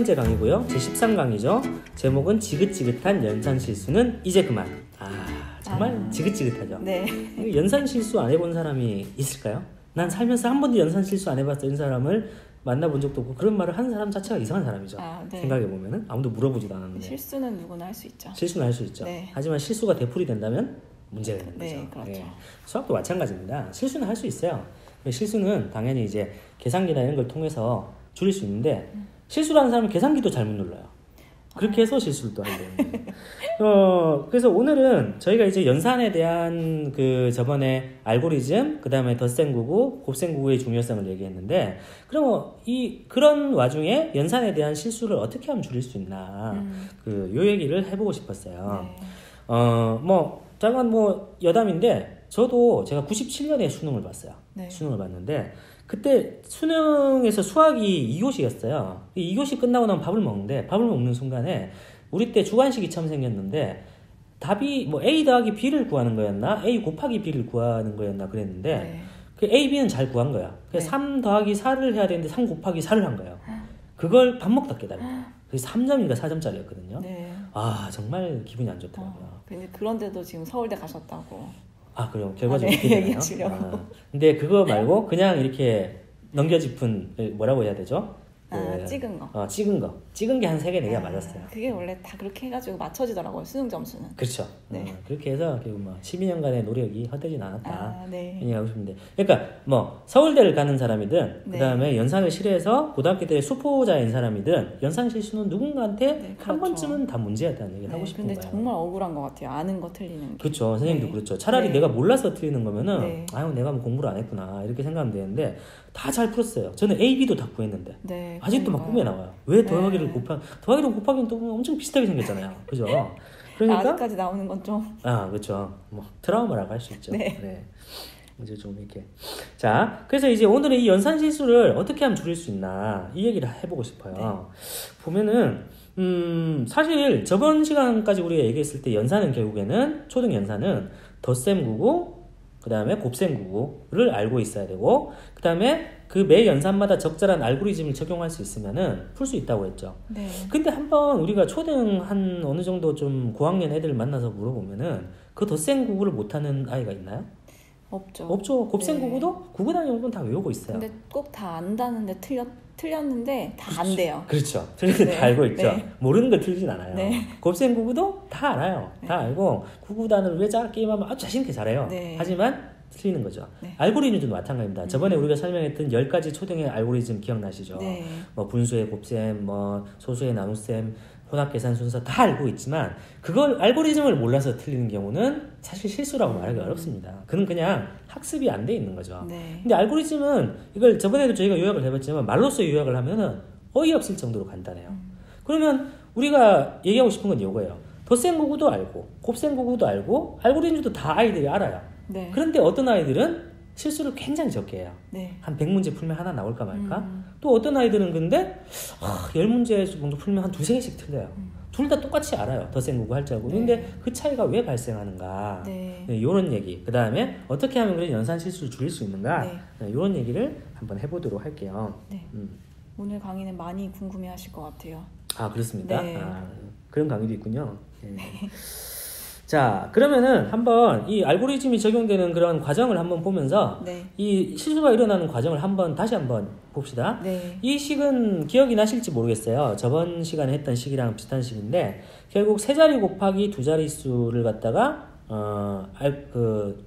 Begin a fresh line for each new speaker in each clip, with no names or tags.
번째 강의고요. 제 13강이죠. 제목은 지긋지긋한 연산 실수는 이제 그만. 정말 지긋지긋하죠.
네.
연산 실수 안 해본 사람이 있을까요? 난 살면서 한 번도 연산 실수 안 해봤어 이런 사람을 만나본 적도 없고, 그런 말을 하는 사람 자체가 이상한 사람이죠.
네.
생각해보면은 아무도 물어보지도 않았는데.
실수는 누구나 할 수 있죠.
실수는 할 수 있죠.
네.
하지만 실수가 되풀이 된다면 문제가 있는 거죠.
네, 그렇죠.
수학도 마찬가지입니다. 실수는 할 수 있어요. 실수는 당연히 이제 계산기나 이런 걸 통해서 줄일 수 있는데, 실수를 하는 사람은 계산기도 잘못 눌러요. 그렇게 해서 실수를 또 하게 되는 거예요. 그래서 오늘은 저희가 이제 연산에 대한 저번에 알고리즘, 그 다음에 덧셈구구, 곱셈구구의 중요성을 얘기했는데, 그런 와중에 연산에 대한 실수를 어떻게 하면 줄일 수 있나, 요 얘기를 해보고 싶었어요.
네.
잠깐 여담인데, 저도 제가 97년에 수능을 봤어요.
네.
수능을 봤는데, 그때 수능에서 수학이 2교시였어요. 2교시 끝나고 나면 밥을 먹는데, 밥을 먹는 순간에 우리 때 주관식이 처음 생겼는데, 답이 A 더하기 B를 구하는 거였나? A 곱하기 B를 구하는 거였나? 그랬는데,
네.
그 A, B는 잘 구한 거야. 그래서 3 더하기 4를 해야 되는데 3 곱하기 4를 한 거예요. 그걸 밥 먹다 깨달은 거예요. 그래서 3점인가 4점짜리였거든요.
네.
정말 기분이 안 좋더라고요.
근데 그런데도 지금 서울대 가셨다고.
그럼 결과적으로
네, 얘기해주려고.
근데 그거 말고 그냥 이렇게 넘겨짚은, 뭐라고 해야 되죠?
찍은 거.
찍은 게 한 3개, 4개가 맞았어요.
그게 원래 다 그렇게 해가지고 맞춰지더라고요, 수능 점수는.
그렇죠.
네.
그렇게 해서 결국 12년간의 노력이 헛되진 않았다.
네.
얘기하고 싶은데, 그러니까 서울대를 가는 사람이든,
네.
그 다음에 연산을 싫어해서 고등학교 때 수포자인 사람이든, 연산 실수는 누군가한테 한 번쯤은 다 문제였다는 얘기를 하고 싶은
근데
거예요.
정말 억울한 것 같아요. 아는 거 틀리는 게.
그렇죠. 선생님도 그렇죠. 차라리 내가 몰라서 틀리는 거면은, 내가 공부를 안 했구나, 이렇게 생각하면 되는데, 다 잘 풀었어요. 저는 A, B도 다 구했는데. 아직도 막 꿈에 나와요. 왜 더하기를 곱하기는 또 엄청 비슷하게 생겼잖아요. 그죠? 그러니까
아직까지 나오는 건 좀.
그렇죠. 트라우마라고 할 수 있죠. 네. 이제 좀 이렇게. 자, 그래서 이제 오늘은 이 연산 실수를 어떻게 하면 줄일 수 있나, 이 얘기를 해보고 싶어요. 보면은, 사실 저번 시간까지 우리가 얘기했을 때 연산은 결국에는, 초등 연산은 덧셈구구, 그 다음에 곱셈구구를 알고 있어야 되고, 그 다음에 그 매 연산마다 적절한 알고리즘을 적용할 수 있으면은 풀 수 있다고 했죠.
네.
근데 한번 우리가 초등 한 어느 정도 좀 고학년 애들 만나서 물어보면은 그 덧셈구구를 못하는 아이가 있나요? 없죠. 곱셈구구도 구구 단위는 다 외우고 있어요.
근데 꼭 다 안다는데 틀렸는데 다 안 돼요.
그렇죠. 틀리는데 다 알고 있죠. 모르는 걸 틀리진 않아요.
네.
곱셈구구도 다 알아요. 다 알고 구구단을 외자 게임하면 아주 자신 있게 잘해요. 하지만 틀리는 거죠. 알고리즘도 마찬가지입니다. 저번에 우리가 설명했던 10가지 초등의 알고리즘 기억나시죠? 분수의 곱셈, 소수의 나눗셈, 혼합계산 순서 다 알고 있지만, 그걸 알고리즘을 몰라서 틀리는 경우는 사실 실수라고 말하기 어렵습니다. 그는 그냥 학습이 안 돼 있는 거죠. 근데 알고리즘은, 이걸 저번에도 저희가 요약을 해봤지만, 말로써 요약을 하면은 어이없을 정도로 간단해요. 그러면 우리가 얘기하고 싶은 건 이거예요. 덧셈구구도 알고, 곱셈구구도 알고, 알고리즘도 다 아이들이 알아요. 그런데 어떤 아이들은 실수를 굉장히 적게 해요. 한 100문제 풀면 하나 나올까 말까? 또 어떤 아이들은 근데 10문제 정도 풀면 한 2-3개씩 틀려요. 둘 다 똑같이 알아요. 덧셈구구 할 줄 알고. 근데 그 차이가 왜 발생하는가? 이런 얘기. 그 다음에 어떻게 하면 그런 연산 실수를 줄일 수 있는가? 이런 얘기를 한번 해보도록 할게요.
오늘 강의는 많이 궁금해하실 것 같아요.
그렇습니다. 그런 강의도 있군요. 자, 그러면은 한번 이 알고리즘이 적용되는 그런 과정을 한번 보면서 이 실수가 일어나는 과정을 다시 한번 봅시다. 이 식은 기억이 나실지 모르겠어요. 저번 시간에 했던 식이랑 비슷한 식인데, 결국 세 자리 곱하기 두 자리 수를 갖다가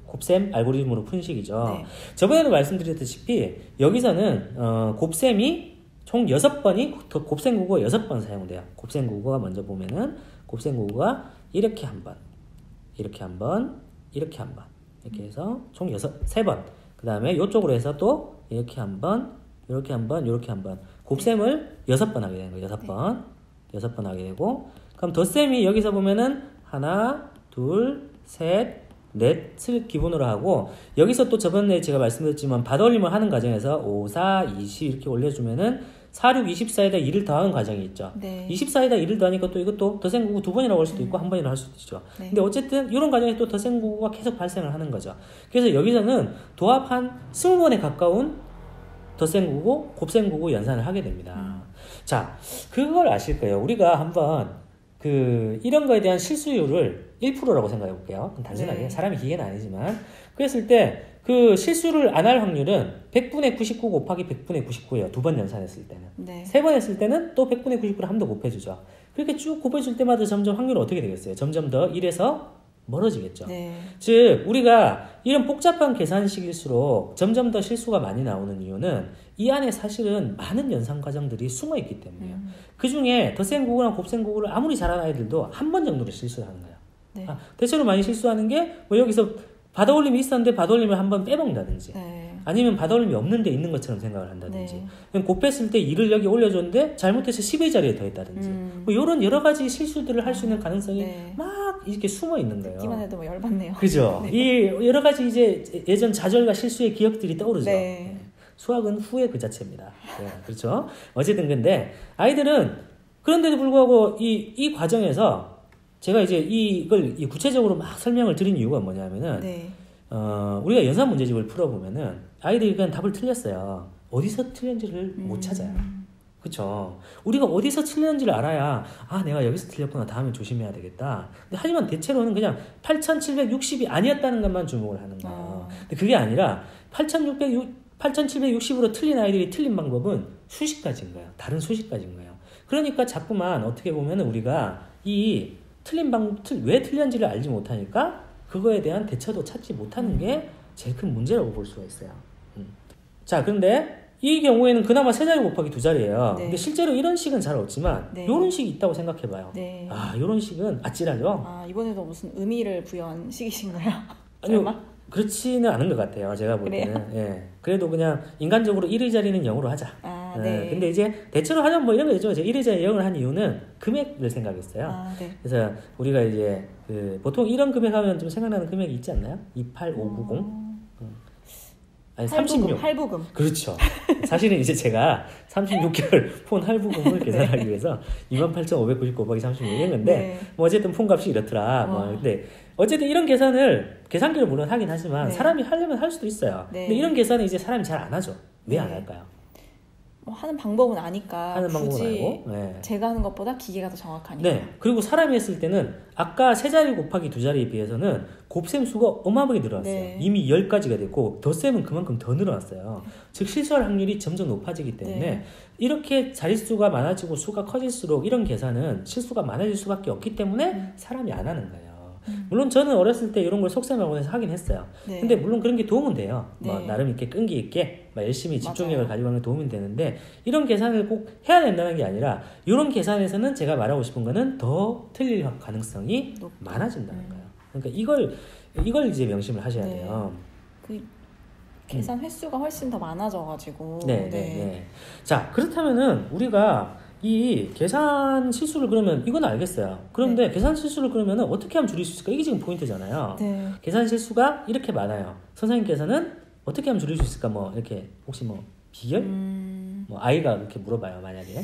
곱셈 알고리즘으로 푼 식이죠. 저번에도 말씀드렸다시피 여기서는 곱셈이 총 6번이 곱셈구구가 6번 사용돼요. 곱셈구구가 먼저 보면은 곱셈구구가 이렇게 한 번, 이렇게 한 번, 이렇게 한 번, 이렇게 해서 총 3번. 그 다음에 이쪽으로 해서 또 이렇게 한 번, 이렇게 한 번, 이렇게 한 번. 곱셈을 6번 하게 되는 거예요. 6번. 6번 하게 되고, 그럼 덧셈이 여기서 보면은 하나, 둘, 셋, 넷을 기본으로 하고, 여기서 또 저번에 제가 말씀드렸지만 밭올림을 하는 과정에서 5, 4, 20 이렇게 올려주면은 4, 6, 24에다 2를 더하는 과정이 있죠. 24에다 2를 더하니까 또 이것도 덧셈구구 2번이라고 할 수도 있고 1번이라고 할 수도 있죠. 근데 어쨌든 이런 과정에 또 덧셈구구가 계속 발생을 하는 거죠. 그래서 여기서는 도합 한 20번에 가까운 덧셈구구, 곱셈구구 연산을 하게 됩니다. 자, 그걸 아실 거예요. 우리가 한번 이런 거에 대한 실수율을 1%라고 생각해 볼게요. 단순하게 네. 사람이 기계는 아니지만 그랬을 때 그 실수를 안 할 확률은 100분의 99 곱하기 100분의 99예요. 2번 연산했을 때는. 네. 3번 했을 때는 또 100분의 99를 한 번 더 곱해주죠. 그렇게 쭉 곱해줄 때마다 점점 확률은 어떻게 되겠어요? 점점 더 1에서 멀어지겠죠. 네. 즉 우리가 이런 복잡한 계산식일수록 점점 더 실수가 많이 나오는 이유는 이 안에 사실은 많은 연산 과정들이 숨어 있기 때문이에요. 그 중에 덧셈 구구랑 곱셈 구구를 아무리 잘하는 아이들도 한 번 정도로 실수를 하는 거예요. 네. 대체로 많이 실수하는 게 뭐 여기서 받아올림이 있었는데 받아올림을 한번 빼먹는다든지 네. 아니면 받아올림이 없는데 있는 것처럼 생각을 한다든지 네. 곱했을 때 2를 여기 올려줬는데 잘못해서 10의 자리에 더했다든지 뭐 이런 여러 가지 실수들을 할 수 있는 가능성이 네. 막 이렇게 숨어 있는 거예요.
듣기만 해도 뭐 열받네요.
그죠? 네. 이 여러 가지 이제 예전 좌절과 실수의 기억들이 떠오르죠. 네. 수학은 후회 그 자체입니다. 네, 그렇죠? 어쨌든 근데 아이들은 그런데도 불구하고 이 과정에서 제가 이제 이걸 구체적으로 막 설명을 드린 이유가 뭐냐면은 네. 우리가 연산 문제집을 풀어보면은 아이들이 그냥 답을 틀렸어요. 어디서 틀렸는지를 못 찾아요. 그렇죠? 우리가 어디서 틀렸는지를 알아야 내가 여기서 틀렸구나 다음에 조심해야 되겠다. 근데 하지만 대체로는 그냥 8760이 아니었다는 것만 주목을 하는 거예요. 근데 그게 아니라 8760으로 틀린 아이들이 틀린 방법은 수십 가지인 거예요. 다른 수십 가지인 거예요. 그러니까 자꾸만 어떻게 보면 우리가 이 틀린 왜 틀렸는지를 알지 못하니까 그거에 대한 대처도 찾지 못하는 게 제일 큰 문제라고 볼 수가 있어요. 자, 그런데 이 경우에는 그나마 3자리 곱하기 2자리예요. 네. 근데 실제로 이런 식은 잘 없지만 네. 이런 식이 있다고 생각해봐요. 네. 이런 식은 아찔하죠?
이번에도 무슨 의미를 부여한 식이신가요?
아니요. 그렇지는 않은 것 같아요. 제가 볼 때는. 예. 그래도 그냥 인간적으로 1의 자리는 0으로 하자. 네. 근데 이제 대체로 하면 뭐 이런 거 있죠. 1의 자리 0을 한 이유는 금액을 생각했어요. 네. 그래서 우리가 이제 보통 이런 금액 하면 좀 생각나는 금액이 있지 않나요? 28590? 아니, 36.
할부금.
그렇죠. 사실은 이제 제가 36개월 폰 할부금을 계산하기 위해서 28,599 곱하기 36 했는데, 네. 뭐 어쨌든 폰 값이 이렇더라. 뭐, 근데 어쨌든 이런 계산기를 물론 하긴 하지만 네. 사람이 하려면 할 수도 있어요. 네. 근데 이런 계산은 이제 사람이 잘 안 하죠. 왜 안 할까요?
하는 방법은 아니까
하는 방법은 알고
네. 제가 하는 것보다 기계가 더 정확하니까.
네. 그리고 사람이 했을 때는 아까 3자리 곱하기 2자리에 비해서는 곱셈 수가 어마어마하게 늘어났어요. 네. 이미 10가지가 됐고 덧셈은 그만큼 더 늘어났어요. 즉 실수할 확률이 점점 높아지기 때문에 네. 이렇게 자릿수가 많아지고 수가 커질수록 이런 계산은 실수가 많아질 수밖에 없기 때문에 사람이 안 하는 거예요. 물론 저는 어렸을 때 이런 걸 속셈하고 해서 하긴 했어요. 네. 근데 물론 그런 게 도움은 돼요. 네. 뭐 나름 이렇게 끈기 있게 열심히 집중력을 맞아요. 가지고 하는 게 도움이 되는데 이런 계산을 꼭 해야 된다는 게 아니라 이런 계산에서는 제가 말하고 싶은 거는 더 틀릴 가능성이 많아진다는 거예요. 그러니까 이걸 이제 명심을 하셔야 네. 돼요.
계산 횟수가 훨씬 더 많아져가지고.
네. 자, 그렇다면은 우리가 이 계산 실수를 그러면 이건 알겠어요. 그런데 네. 계산 실수를 그러면 어떻게 하면 줄일 수 있을까? 이게 지금 포인트잖아요. 네. 계산 실수가 이렇게 많아요. 선생님께서는 어떻게 하면 줄일 수 있을까? 뭐 이렇게 혹시 뭐 비결? 뭐 아이가 이렇게 물어봐요. 만약에.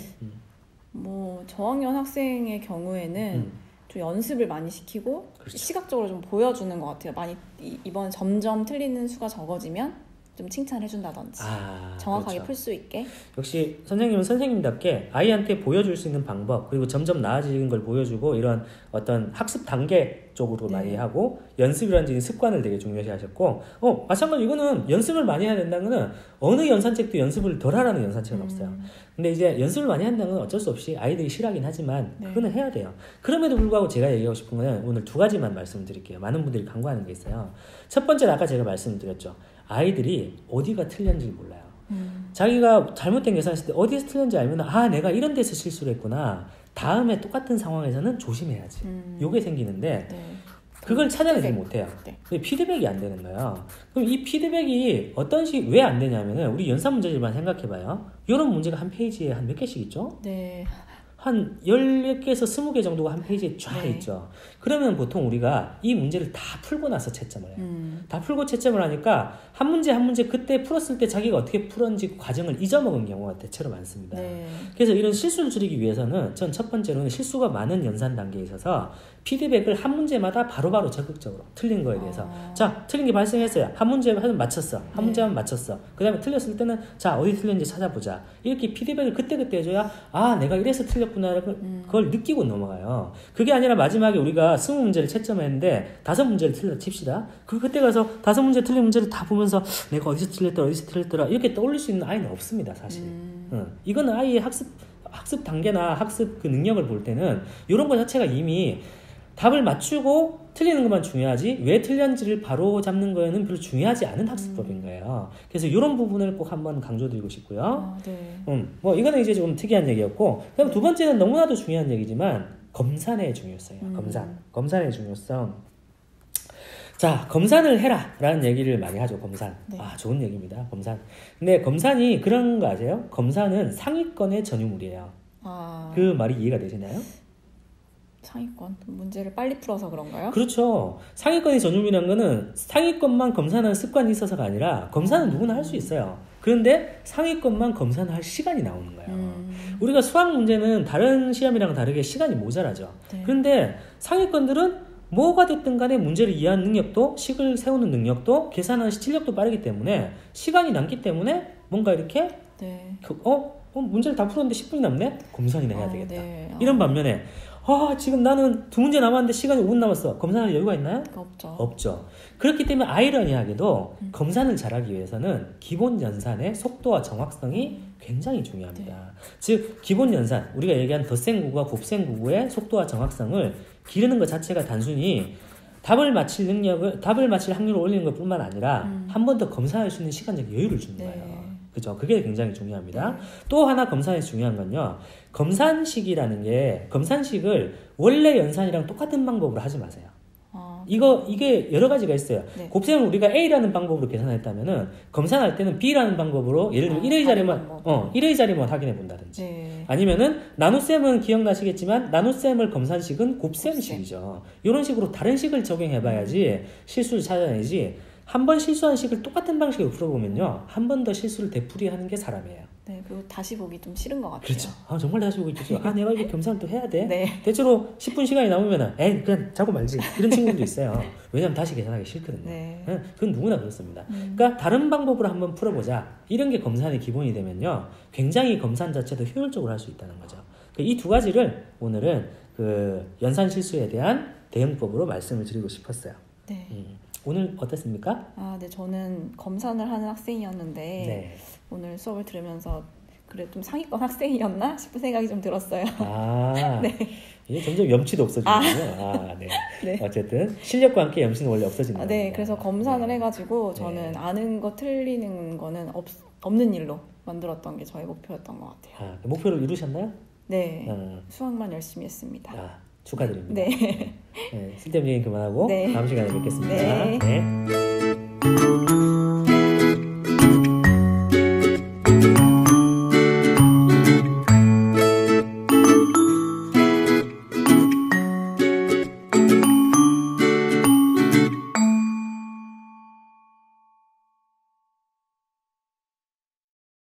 뭐 저학년 학생의 경우에는 좀 연습을 많이 시키고 그렇죠. 시각적으로 좀 보여주는 것 같아요. 많이 이번 점점 틀리는 수가 적어지면 좀 칭찬해준다든지 정확하게 그렇죠. 풀 수 있게.
역시 선생님은 선생님답게 아이한테 보여줄 수 있는 방법 그리고 점점 나아지는 걸 보여주고 이런 어떤 학습 단계 쪽으로 네. 많이 하고 연습이라는 습관을 되게 중요시 하셨고 마찬가지로 이거는 연습을 많이 해야 된다는 거는 어느 연산책도 연습을 덜 하라는 연산책은 없어요. 근데 이제 연습을 많이 한다는 건 어쩔 수 없이 아이들이 싫어하긴 하지만 네. 그거는 해야 돼요. 그럼에도 불구하고 제가 얘기하고 싶은 거는 오늘 2가지만 말씀드릴게요. 많은 분들이 간과하는 게 있어요. 첫 번째는 아까 제가 말씀드렸죠. 아이들이 어디가 틀렸는지 몰라요. 자기가 잘못된 계산했을 때 어디에서 틀렸는지 알면 내가 이런 데서 실수를 했구나. 다음에 똑같은 상황에서는 조심해야지. 요게 생기는데 네. 그걸 찾아내지 못해요. 네. 피드백이 안 되는 거예요. 그럼 이 피드백이 왜 안 되냐면은 우리 연산 문제집만 생각해봐요. 이런 문제가 한 페이지에 한 몇 개씩 있죠?
네.
한 10개에서 20개 정도가 한 페이지에 쫙 네. 있죠. 그러면 보통 우리가 이 문제를 다 풀고 나서 채점을 해요. 다 풀고 채점을 하니까 한 문제 그때 풀었을 때 자기가 어떻게 풀었는지 과정을 잊어먹은 경우가 대체로 많습니다. 네. 그래서 이런 실수를 줄이기 위해서는 전 첫 번째로는 실수가 많은 연산 단계에 있어서 피드백을 한 문제마다 바로바로 적극적으로 틀린 거에 대해서 자, 틀린 게 발생했어요. 한 문제 하면 맞췄어. 한 문제만 맞췄어. 그 다음에 틀렸을 때는 자, 어디 틀렸는지 찾아보자. 이렇게 피드백을 그때그때 해줘야 아, 내가 이래서 틀렸구나 그걸 느끼고 넘어가요. 그게 아니라 마지막에 우리가 20문제를 채점했는데 5문제를 틀렸다 칩시다. 그때 가서 5문제 틀린 문제를 다 보면서 내가 어디서 틀렸더라 이렇게 떠올릴 수 있는 아이는 없습니다, 사실. 이거는 아이의 학습 단계나 학습 그 능력을 볼 때는 이런 거 자체가 이미 답을 맞추고 틀리는 것만 중요하지 왜 틀렸는지를 바로 잡는 거에는 별로 중요하지 않은 학습법인 거예요. 그래서 이런 부분을 꼭 한번 강조드리고 싶고요. 네. 뭐 이거는 이제 좀 특이한 얘기였고, 그다음 두 번째는 너무나도 중요한 얘기지만 검산의 중요성이에요. 검산의 중요성. 자, 검산을 해라 라는 얘기를 많이 하죠. 검산. 네. 아, 좋은 얘기입니다. 검산. 근데 검산이 그런 거 아세요? 검산은 상위권의 전유물이에요. 그 말이 이해가 되시나요?
상위권? 문제를 빨리 풀어서 그런가요?
그렇죠. 상위권의 전유물이라는 거는 상위권만 검사하는 습관이 있어서가 아니라 검사는 누구나 할 수 있어요. 그런데 상위권만 검사를 할 시간이 나오는 거예요. 우리가 수학 문제는 다른 시험이랑 다르게 시간이 모자라죠. 네. 그런데 상위권들은 뭐가 됐든 간에 문제를 이해하는 능력도, 식을 세우는 능력도, 계산하는 실력도 빠르기 때문에 시간이 남기 때문에 뭔가 이렇게
네.
문제를 다 풀었는데 10분이 남네? 검산이나 해야 되겠다.
네.
이런 반면에 지금 나는 2문제 남았는데 시간이 5분 남았어. 검산할 여유가 있나요? 없죠. 그렇기 때문에 아이러니하게도 검산을 잘하기 위해서는 기본 연산의 속도와 정확성이 굉장히 중요합니다. 네. 즉 기본 연산, 우리가 얘기한 덧셈구구와 곱셈구구의 속도와 정확성을 기르는 것 자체가 단순히 답을 맞힐 확률을 올리는 것 뿐만 아니라 한 번 더 검사할 수 있는 시간적 여유를 주는 거예요. 그죠? 그게 굉장히 중요합니다. 또 하나 검산에서 중요한 건요. 검산식을 원래 연산이랑 똑같은 방법으로 하지 마세요. 이게 여러 가지가 있어요. 네. 곱셈을 우리가 A라는 방법으로 계산했다면은 검산할 때는 B라는 방법으로 예를 들면 1의 자리만 확인해 본다든지. 네. 아니면은 나눗셈은 기억나시겠지만 나눗셈을 검산식은 곱셈식이죠. 이런 식으로 다른 식을 적용해 봐야지 실수를 찾아내지. 한 번 실수한 식을 똑같은 방식으로 풀어보면요. 한 번 더 실수를 되풀이하는 게 사람이에요.
네, 그리고 다시 보기 좀 싫은 것 같아요.
그렇죠. 정말 다시 보기 싫죠. 내가 이거 겸사를 또 해야 돼?
네.
대체로 10분 시간이 남으면은 그냥 자고 말지. 이런 친구들도 있어요. 왜냐면 다시 계산하기 싫거든요. 네. 그건 누구나 그렇습니다. 그러니까 다른 방법으로 한번 풀어보자. 이런 게 검산의 기본이 되면요. 굉장히 검산 자체도 효율적으로 할 수 있다는 거죠. 이 두 가지를 오늘은 그 연산 실수에 대한 대응법으로 말씀을 드리고 싶었어요.
네.
오늘 어땠습니까?
네, 저는 검산을 하는 학생이었는데 네. 오늘 수업을 들으면서 그래 좀 상위권 학생이었나 싶은 생각이 좀 들었어요.
네. 이게 점점 염치도 없어지는군요. 네. 네. 어쨌든 실력과 함께 염치는 원래 없어지는 거예요.
네, 그래서 검산을 해가지고 저는 아는 거 틀리는 거는 없는 일로 만들었던 게 저의 목표였던 것 같아요.
목표를 이루셨나요?
네, 수학만 열심히 했습니다.
축하드립니다.
네.
쓸데없는 얘기 그만하고 다음 시간에 뵙겠습니다.
네.